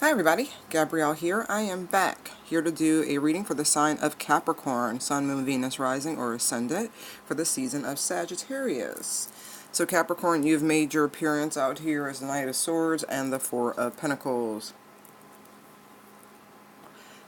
Hi everybody, Gabrielle here. I am back here to do a reading for the sign of Capricorn, Sun, Moon, Venus, Rising, or Ascendant for the season of Sagittarius. So Capricorn, you've made your appearance out here as the Knight of Swords and the Four of Pentacles.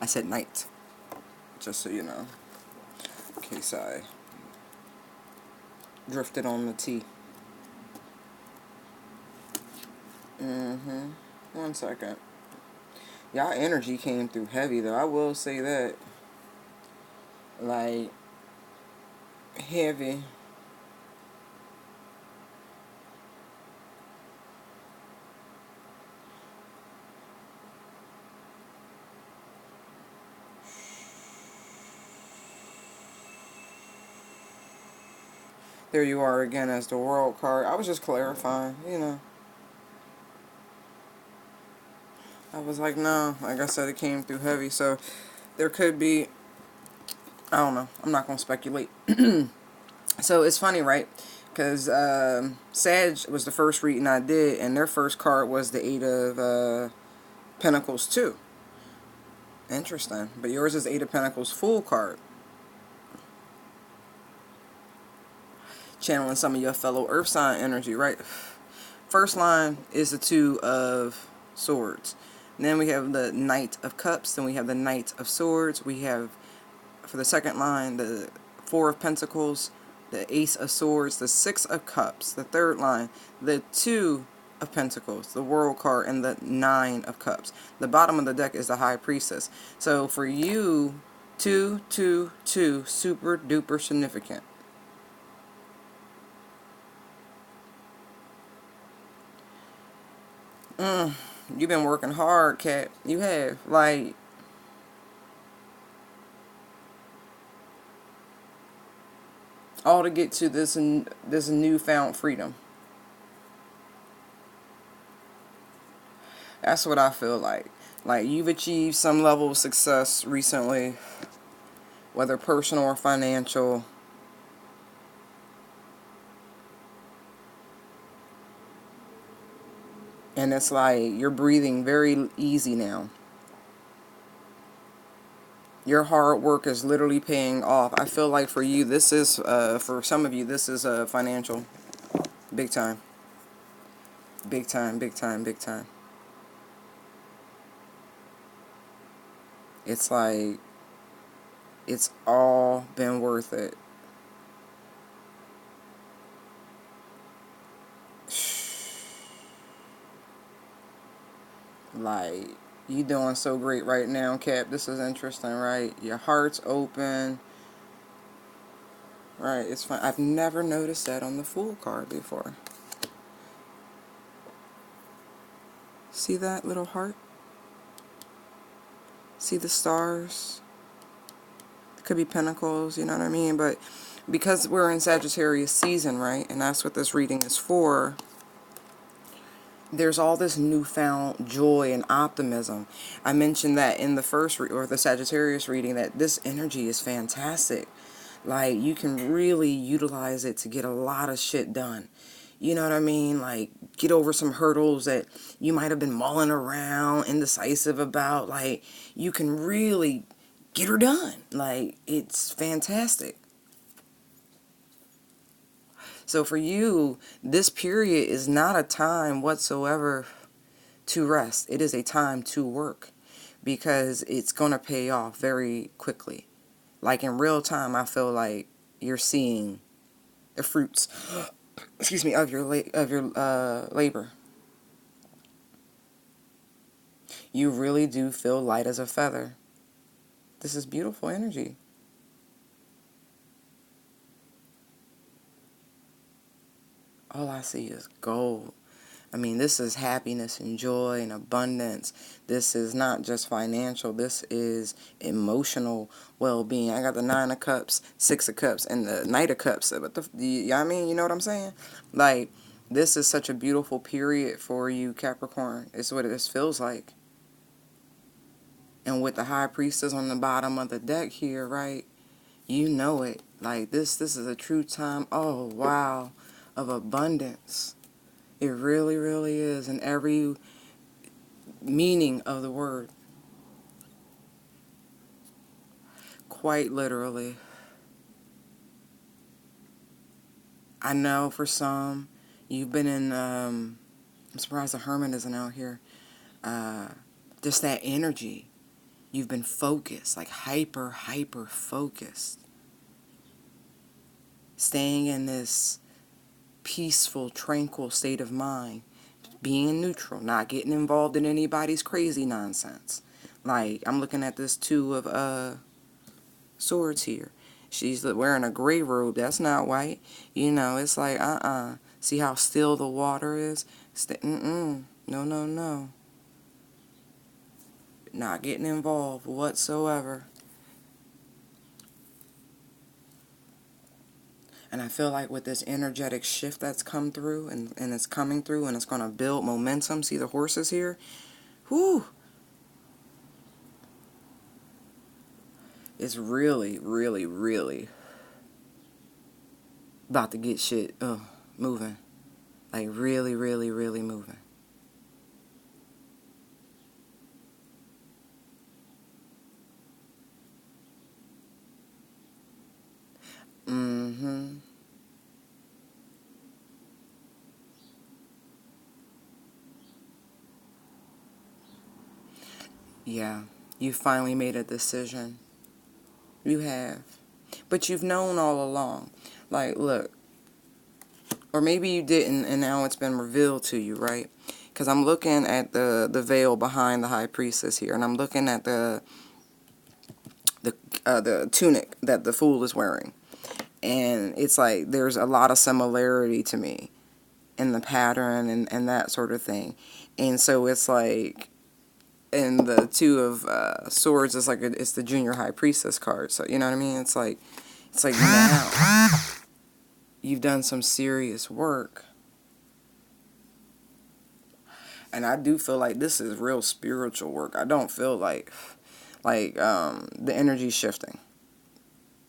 I said Knight, just so you know, in case I drifted on the T. One second. Y'all energy came through heavy though, I will say that. Like, heavy. There you are again as the World card. I was just clarifying, you know. I was like, no, like I said, it came through heavy, so there could be, I don't know, I'm not going to speculate. So it's funny, right? Because Sag was the first reading I did, and their first card was the Eight of Pentacles too. Interesting. But yours is Eight of Pentacles full card. Channeling some of your fellow Earth sign energy, right? First line is the Two of Swords. And then we have the Knight of Cups. Then we have the Knight of Swords. We have, for the second line, the Four of Pentacles, the Ace of Swords, the Six of Cups. The third line, the Two of Pentacles, the World card, and the Nine of Cups. The bottom of the deck is the High Priestess. So for you, 2, 2, 2, super duper significant. You've been working hard, Cat. You have. Like, all to get to this newfound freedom. That's what I feel like. Like, you've achieved some level of success recently, whether personal or financial. And it's like you're breathing very easy now. Your hard work is literally paying off. I feel like for you, this is, for some of you, this is financial. Big time. Big time, big time, big time. It's like, it's all been worth it. Like, you doing so great right now, Cap. This is interesting, right? Your heart's open. Right, it's fine. I've never noticed that on the Fool card before. See that little heart? See the stars? It could be pentacles, you know what I mean? But because we're in Sagittarius season, right? And that's what this reading is for. There's all this newfound joy and optimism. I mentioned that in the first, or the Sagittarius reading, that this energy is fantastic. Like, you can really utilize it to get a lot of shit done. You know what I mean? Like, get over some hurdles that you might have been mulling around, indecisive about. Like, you can really get her done. Like, it's fantastic. So for you, this period is not a time whatsoever to rest. It is a time to work, because it's going to pay off very quickly. Like, in real time, I feel like you're seeing the fruits, excuse me, of your labor. You really do feel light as a feather. This is beautiful energy. All I see is gold. I mean, this is happiness and joy and abundance. This is not just financial. This is emotional well-being. I got the Nine of Cups, Six of Cups, and the Knight of Cups. But I mean, you know what I'm saying? Like, this is such a beautiful period for you, Capricorn. It's what this feels like. And with the High Priestess on the bottom of the deck here, right? You know it. Like, this is a true time, oh, wow, of abundance. It really, really is. And meaning of the word. Quite literally. I know for some, you've been in, I'm surprised the hermit isn't out here. Just that energy. You've been focused, like hyper focused. Staying in this peaceful, tranquil state of mind. Being neutral, not getting involved in anybody's crazy nonsense. Like, I'm looking at this Two of Swords here. She's wearing a gray robe. That's not white. You know, it's like, See how still the water is? No, no, no. Not getting involved whatsoever. And I feel like with this energetic shift that's come through, and it's coming through, and it's going to build momentum. See the horses here? Whew. It's really, really, really about to get shit moving. Like really, really, really moving. Mm-hmm. Yeah. You finally made a decision. You have. But you've known all along. Like, look. Or maybe you didn't, and now it's been revealed to you, right? Because I'm looking at the veil behind the high priestess here, and I'm looking at the tunic that the fool is wearing. And it's like there's a lot of similarity to me in the pattern and that sort of thing. And so it's like, and the Two of Swords is like it's the junior high priestess card. So you know what I mean? It's like now you've done some serious work, and I do feel like this is real spiritual work. I don't feel like the energy's shifting.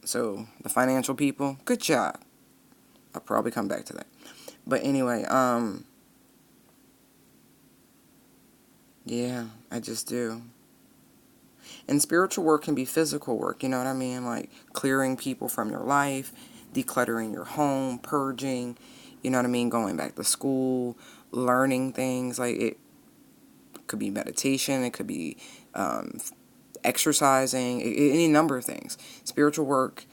So the financial people, good job. I'll probably come back to that. But anyway, yeah, I just do. And spiritual work can be physical work, you know what I mean? Like clearing people from your life, decluttering your home, purging, you know what I mean? Going back to school, learning things. Like it could be meditation, it could be exercising, any number of things. Spiritual work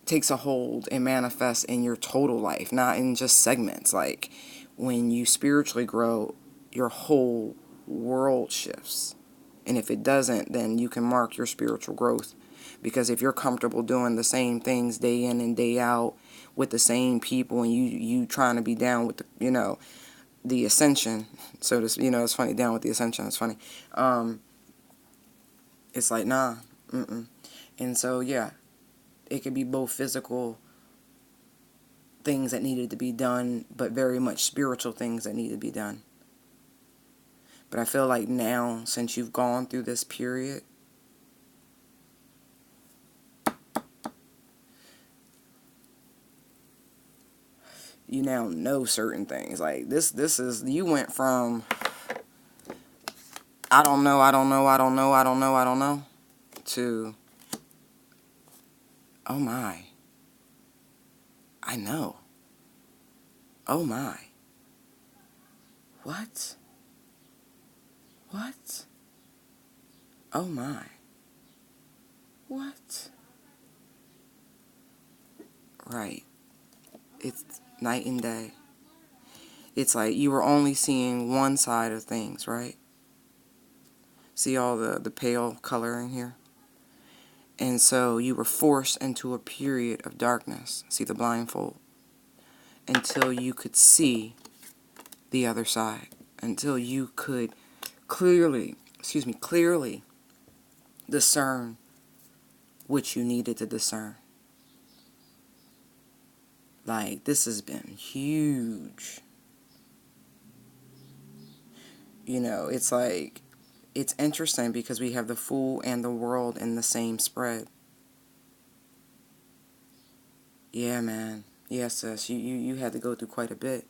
takes a hold and manifests in your total life, not in just segments. Like when you spiritually grow, your whole world shifts. And if it doesn't, then you can mark your spiritual growth. Because if you're comfortable doing the same things day in and day out with the same people, and you trying to be down with the ascension, so to, it's funny, down with the ascension, it's funny. It's like, nah, And so, yeah, it could be both physical things that needed to be done, but very much spiritual things that need to be done. But I feel like now, since you've gone through this period, you now know certain things. Like this is, you went from I don't know to, oh my, I know. Oh my. What? What? Oh my. What? Right. It's night and day. It's like you were only seeing one side of things, right? See all the pale coloring here? And so you were forced into a period of darkness. See the blindfold? Until you could see the other side. Until you could clearly discern what you needed to discern. Like, this has been huge. It's like, it's interesting because we have the Fool and the World in the same spread. Yeah, man. Yes, sis. You had to go through quite a bit.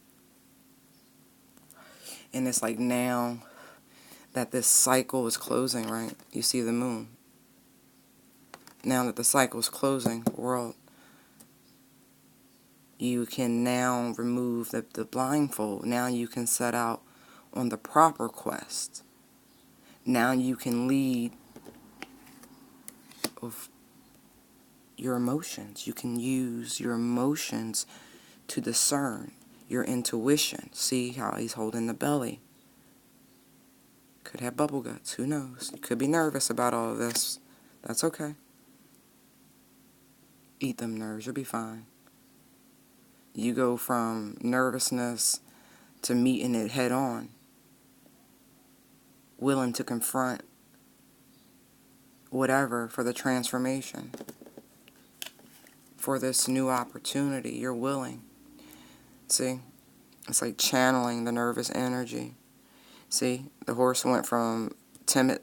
And it's like now, that this cycle is closing, right? You see the moon. Now that the cycle is closing, world, you can now remove the blindfold. Now you can set out on the proper quest. Now you can lead of your emotions. You can use your emotions to discern your intuition. See how he's holding the belly. Could have bubble guts. Who knows? You could be nervous about all of this. That's okay. Eat them nerves. You'll be fine. You go from nervousness to meeting it head on. Willing to confront whatever for the transformation. For this new opportunity. You're willing. See? It's like channeling the nervous energy. See? The horse went from timid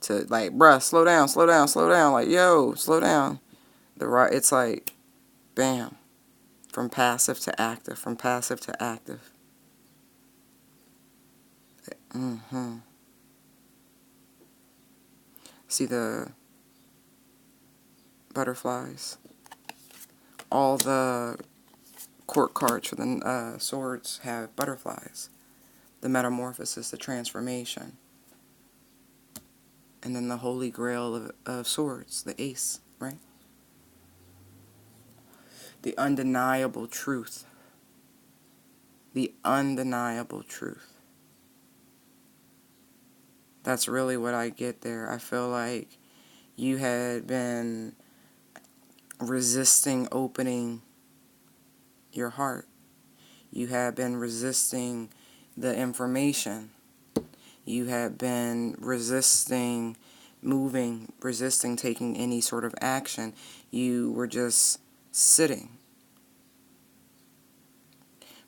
to like, bruh, slow down, slow down, slow down. Like, yo, slow down. It's like, bam. From passive to active. From passive to active. See the butterflies? All the court cards for the swords have butterflies. The metamorphosis, the transformation. And then the holy grail of swords, the ace, right? The undeniable truth. The undeniable truth. That's really what I get there. I feel like you had been resisting opening your heart. You had been resisting the information. You had been resisting moving, resisting taking any sort of action. You were just sitting.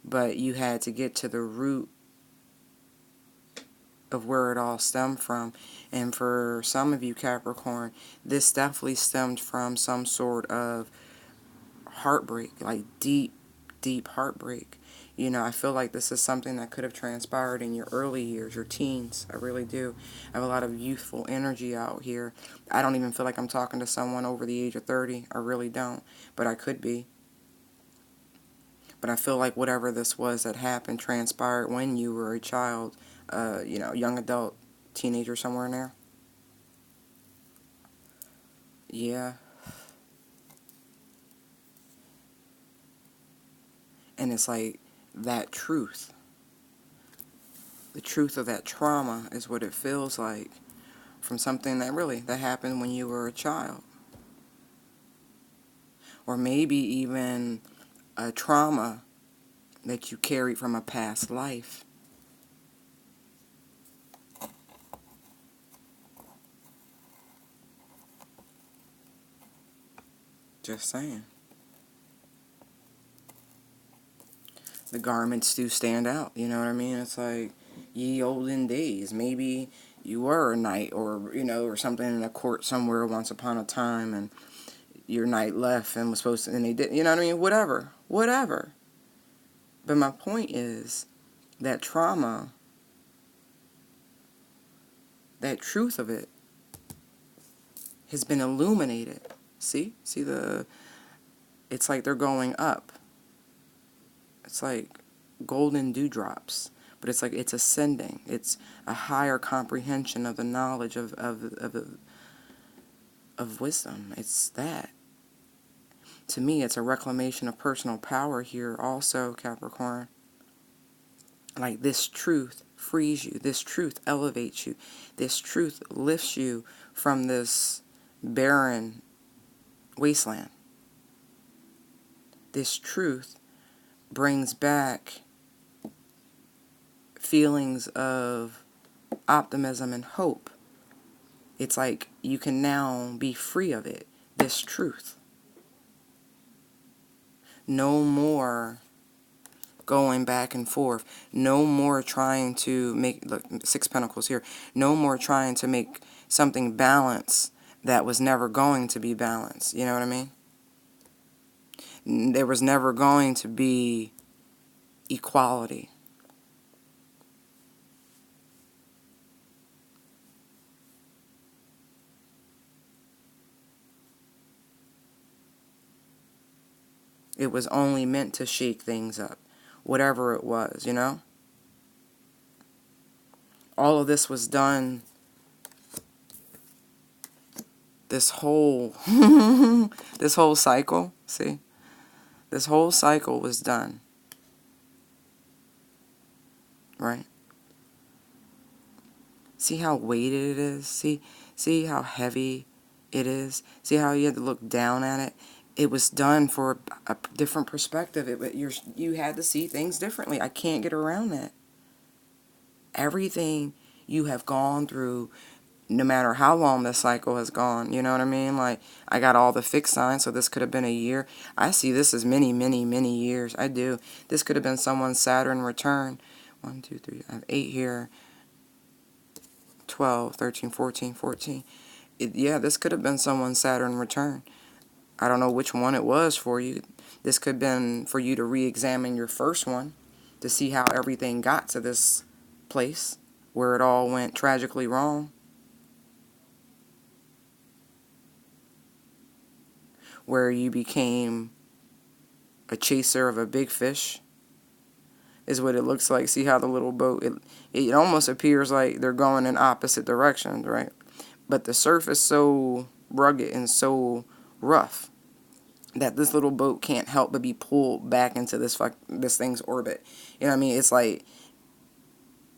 But you had to get to the root of where it all stemmed from. And for some of you, Capricorn, this definitely stemmed from some sort of heartbreak, like deep, deep heartbreak. You know, I feel like this is something that could have transpired in your early years, your teens. I really do. I have a lot of youthful energy out here. I don't even feel like I'm talking to someone over the age of 30. I really don't. But I could be. But I feel like whatever this was that happened transpired when you were a child, young adult, teenager, somewhere in there. Yeah. And it's like that truth. The truth of that trauma is what it feels like from something that happened when you were a child. Or maybe even a trauma that you carried from a past life. Just saying. The garments do stand out, you know what I mean? It's like, ye olden days, maybe you were a knight or something in a court somewhere once upon a time and your knight left and was supposed to, and they didn't, you know what I mean? Whatever. But my point is that trauma, that truth of it has been illuminated. See it's like they're going up. It's like golden dewdrops, but it's like it's ascending. It's a higher comprehension of the knowledge of wisdom. It's that. To me, it's a reclamation of personal power here also, Capricorn. Like this truth frees you. This truth elevates you. This truth lifts you from this barren wasteland. This truth brings back feelings of optimism and hope. It's like you can now be free of it. This truth. No more going back and forth. No more trying to make, look, 6 Pentacles here. No more trying to make something balance that was never going to be balanced. You know what I mean? There was never going to be equality. It was only meant to shake things up, whatever it was, you know? All of this was done, this whole, this whole cycle, see? This whole cycle was done, right? See how weighted it is? See how heavy it is? See how you had to look down at it? It was done for a different perspective. You had to see things differently. I can't get around that. Everything you have gone through, no matter how long this cycle has gone, you know what I mean? Like, I got all the fixed signs, so this could have been a year. I see this as many, many, many years. I do. This could have been someone's Saturn return. 1, 2, 3, I have 8 here. 12, 13, 14, 14. Yeah, this could have been someone's Saturn return. I don't know which one it was for you. This could have been for you to re-examine your first one to see how everything got to this place where it all went tragically wrong. Where you became a chaser of a big fish is what it looks like. See how the little boat, it almost appears like they're going in opposite directions, right? But the surface is so rugged and so rough that this little boat can't help but be pulled back into this thing's orbit. You know what I mean? It's like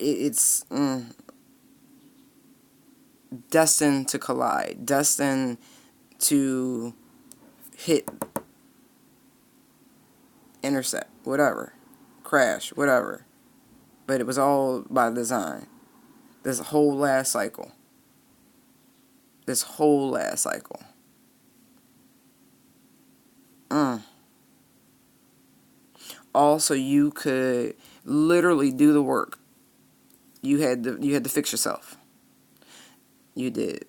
it's destined to collide, destined to hit, intersect, whatever, crash, whatever. But it was all by design. This whole last cycle. This whole last cycle. Also, you could literally do the work. You had to fix yourself. You did.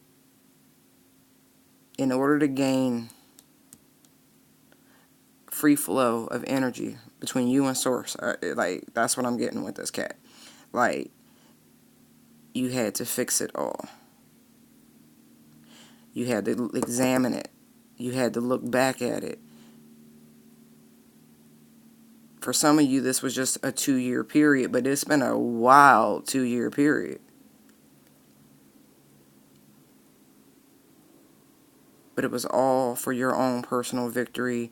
In order to gain free flow of energy between you and source. Like, that's what I'm getting with this cat. Like, you had to fix it all. You had to examine it. You had to look back at it. For some of you, this was just a 2-year period, but it's been a wild 2-year period. But it was all for your own personal victory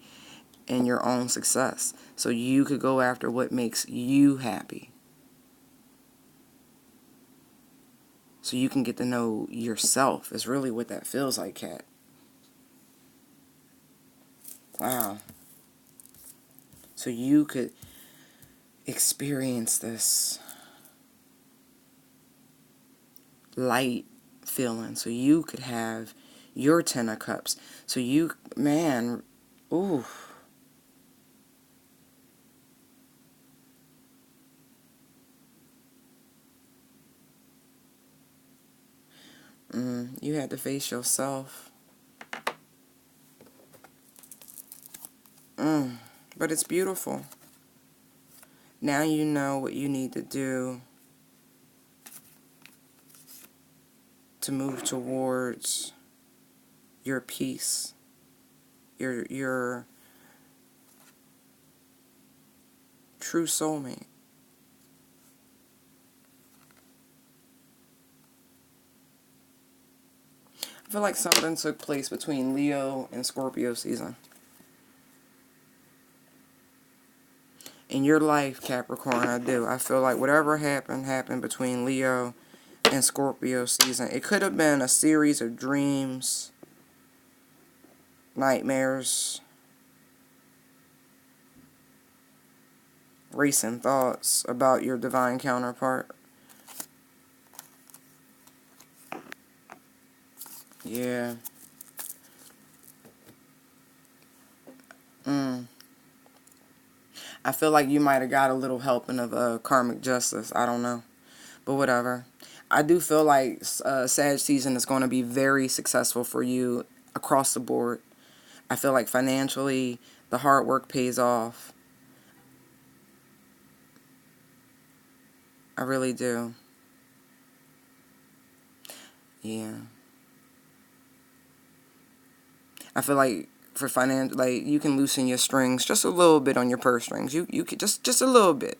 and your own success. So you could go after what makes you happy. So you can get to know yourself is really what that feels like, cat. Wow. So you could experience this light feeling. So you could have your 10 of Cups. So you, man, ooh. You had to face yourself. But it's beautiful. Now you know what you need to do to move towards your peace, your true soulmate. I feel like something took place between Leo and Scorpio season. In your life, Capricorn, I do. I feel like whatever happened between Leo and Scorpio season. It could have been a series of dreams, nightmares, racing thoughts about your divine counterpart. Yeah. I feel like you might have got a little helping of karmic justice. I don't know. But whatever. I do feel like Sag season is going to be very successful for you across the board. I feel like financially, the hard work pays off. I really do. Yeah. I feel like for finance, like, you can loosen your strings just a little bit on your purse strings. You could just a little bit.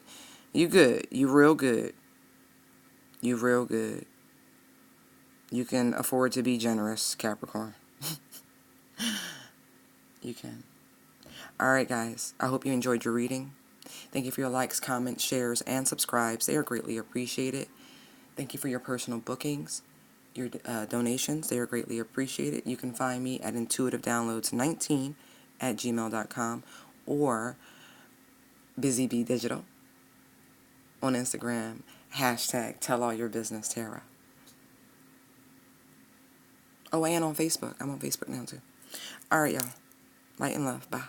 You good. You real good. You real good. You can afford to be generous, Capricorn. You can. Alright, guys. I hope you enjoyed your reading. Thank you for your likes, comments, shares, and subscribes. They are greatly appreciated. Thank you for your personal bookings, your donations. They are greatly appreciated. You can find me at intuitivedownloads19@gmail.com or BusyBeeDigital on Instagram. #TellAllYourBusinessTara. Oh, and on Facebook. I'm on Facebook now, too. Alright, y'all. Light and love. Bye.